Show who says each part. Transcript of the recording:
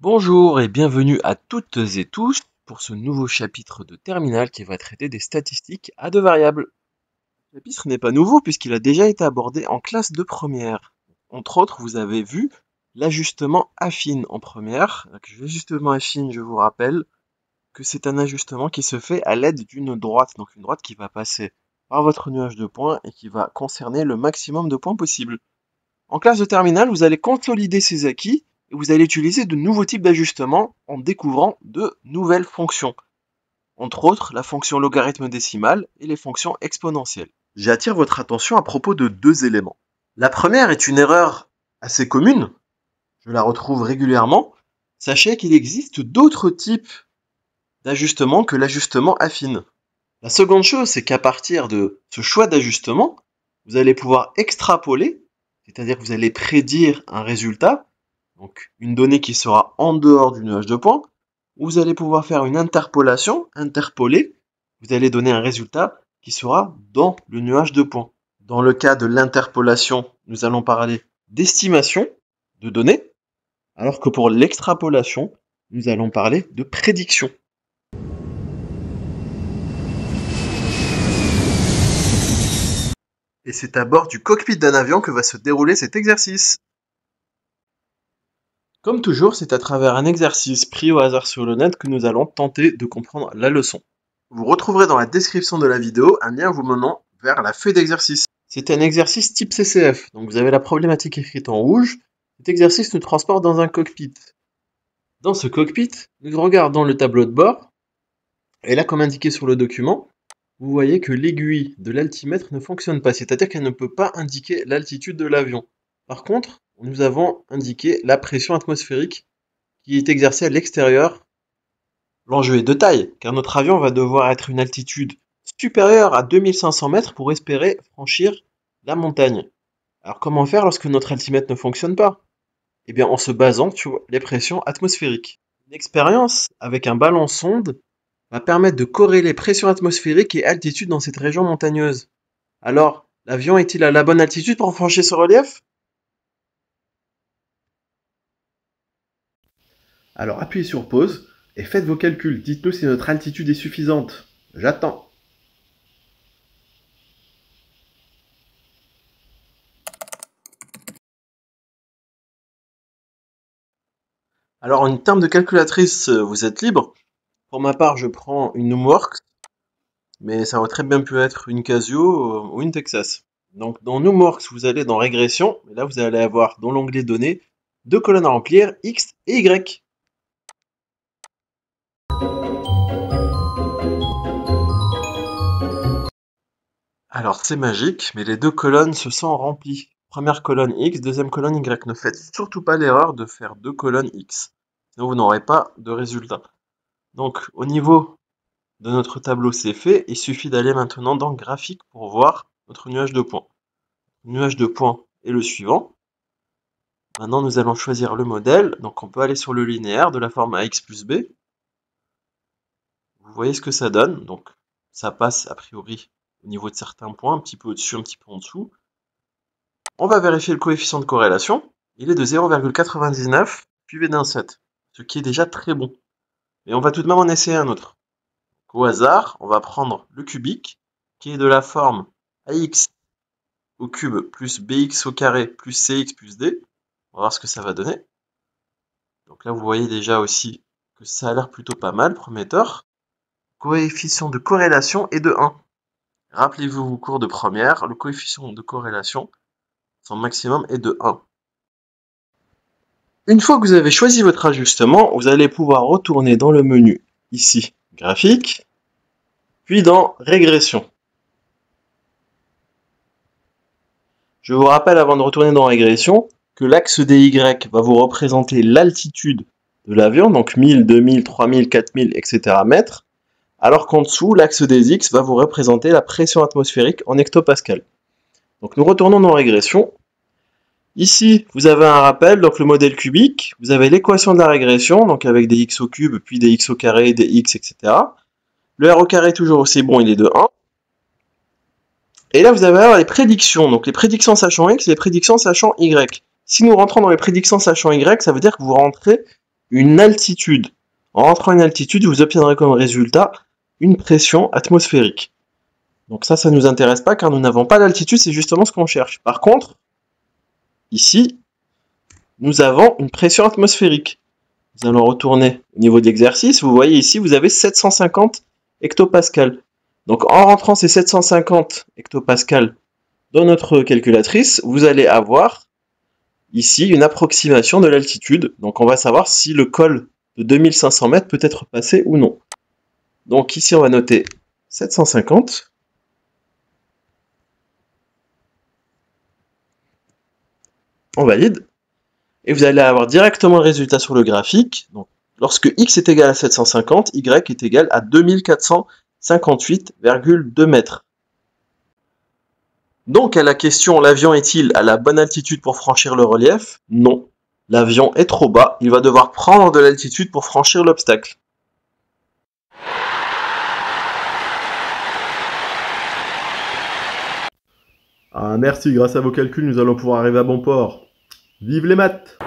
Speaker 1: Bonjour et bienvenue à toutes et tous pour ce nouveau chapitre de Terminal qui va traiter des statistiques à deux variables. Ce chapitre n'est pas nouveau puisqu'il a déjà été abordé en classe de première. Entre autres, vous avez vu l'ajustement affine en première. L'ajustement affine, je vous rappelle que c'est un ajustement qui se fait à l'aide d'une droite, donc une droite qui va passer par votre nuage de points et qui va concerner le maximum de points possible. En classe de terminale, vous allez consolider ces acquis et vous allez utiliser de nouveaux types d'ajustements en découvrant de nouvelles fonctions. Entre autres, la fonction logarithme décimal et les fonctions exponentielles. J'attire votre attention à propos de deux éléments. La première est une erreur assez commune, je la retrouve régulièrement. Sachez qu'il existe d'autres types d'ajustements que l'ajustement affine. La seconde chose, c'est qu'à partir de ce choix d'ajustement, vous allez pouvoir extrapoler, c'est-à-dire que vous allez prédire un résultat, donc une donnée qui sera en dehors du nuage de points, ou vous allez pouvoir faire une interpolation, interpoler, vous allez donner un résultat qui sera dans le nuage de points. Dans le cas de l'interpolation, nous allons parler d'estimation de données, alors que pour l'extrapolation, nous allons parler de prédiction. Et c'est à bord du cockpit d'un avion que va se dérouler cet exercice. Comme toujours, c'est à travers un exercice pris au hasard sur le net que nous allons tenter de comprendre la leçon. Vous retrouverez dans la description de la vidéo un lien vous menant vers la feuille d'exercice. C'est un exercice type CCF, donc vous avez la problématique écrite en rouge. Cet exercice nous transporte dans un cockpit. Dans ce cockpit, nous regardons le tableau de bord, et là, comme indiqué sur le document, vous voyez que l'aiguille de l'altimètre ne fonctionne pas, c'est-à-dire qu'elle ne peut pas indiquer l'altitude de l'avion. Par contre, nous avons indiqué la pression atmosphérique qui est exercée à l'extérieur. L'enjeu est de taille, car notre avion va devoir être à une altitude supérieure à 2500 mètres pour espérer franchir la montagne. Alors comment faire lorsque notre altimètre ne fonctionne pas? Eh bien en se basant sur les pressions atmosphériques. Une expérience avec un ballon sonde va permettre de corréler pression atmosphérique et altitude dans cette région montagneuse. Alors, l'avion est-il à la bonne altitude pour franchir ce relief? Alors appuyez sur pause et faites vos calculs. Dites-nous si notre altitude est suffisante. J'attends. Alors en termes de calculatrice, vous êtes libre. Pour ma part, je prends une Numworks, mais ça aurait très bien pu être une Casio ou une Texas. Donc dans Numworks, vous allez dans régression, et là vous allez avoir dans l'onglet données deux colonnes à remplir, X et Y. Alors c'est magique, mais les deux colonnes se sont remplies. Première colonne X, deuxième colonne Y. Ne faites surtout pas l'erreur de faire deux colonnes X, sinon vous n'aurez pas de résultat. Donc au niveau de notre tableau c'est fait, il suffit d'aller maintenant dans graphique pour voir notre nuage de points. Le nuage de points est le suivant. Maintenant nous allons choisir le modèle, donc on peut aller sur le linéaire de la forme AX plus B. Vous voyez ce que ça donne, donc ça passe a priori au niveau de certains points, un petit peu au-dessus, un petit peu en dessous. On va vérifier le coefficient de corrélation. Il est de 0,99 suivi d'un 7, ce qui est déjà très bon. Mais on va tout de même en essayer un autre. Donc, au hasard, on va prendre le cubique, qui est de la forme ax au cube plus bx au carré plus cx plus d. On va voir ce que ça va donner. Donc là, vous voyez déjà aussi que ça a l'air plutôt pas mal, prometteur. Coefficient de corrélation est de 1. Rappelez-vous vos cours de première, le coefficient de corrélation, son maximum est de 1. Une fois que vous avez choisi votre ajustement, vous allez pouvoir retourner dans le menu, ici, graphique, puis dans régression. Je vous rappelle avant de retourner dans régression, que l'axe DY va vous représenter l'altitude de l'avion, donc 1000, 2000, 3000, 4000, etc. mètres, alors qu'en dessous, l'axe des X va vous représenter la pression atmosphérique en hectopascal. Donc nous retournons dans régression. Ici, vous avez un rappel, donc le modèle cubique, vous avez l'équation de la régression, donc avec des x au cube, puis des x au carré, des x, etc. Le r au carré, toujours aussi bon, il est de 1. Et là, vous allez avoir les prédictions, donc les prédictions sachant x et les prédictions sachant y. Si nous rentrons dans les prédictions sachant y, ça veut dire que vous rentrez une altitude. En rentrant une altitude, vous obtiendrez comme résultat une pression atmosphérique. Donc ça nous intéresse pas car nous n'avons pas d'altitude, c'est justement ce qu'on cherche. Par contre, ici, nous avons une pression atmosphérique. Nous allons retourner au niveau de l'exercice. Vous voyez ici, vous avez 750 hectopascales. Donc en rentrant ces 750 hectopascales dans notre calculatrice, vous allez avoir ici une approximation de l'altitude. Donc on va savoir si le col de 2500 mètres peut être passé ou non. Donc ici on va noter 750. On valide. Et vous allez avoir directement le résultat sur le graphique. Donc, lorsque x est égal à 750, y est égal à 2458,2 mètres. Donc à la question, l'avion est-il à la bonne altitude pour franchir le relief? Non. L'avion est trop bas, il va devoir prendre de l'altitude pour franchir l'obstacle.
Speaker 2: Ah merci, grâce à vos calculs, nous allons pouvoir arriver à bon port. Vive les maths!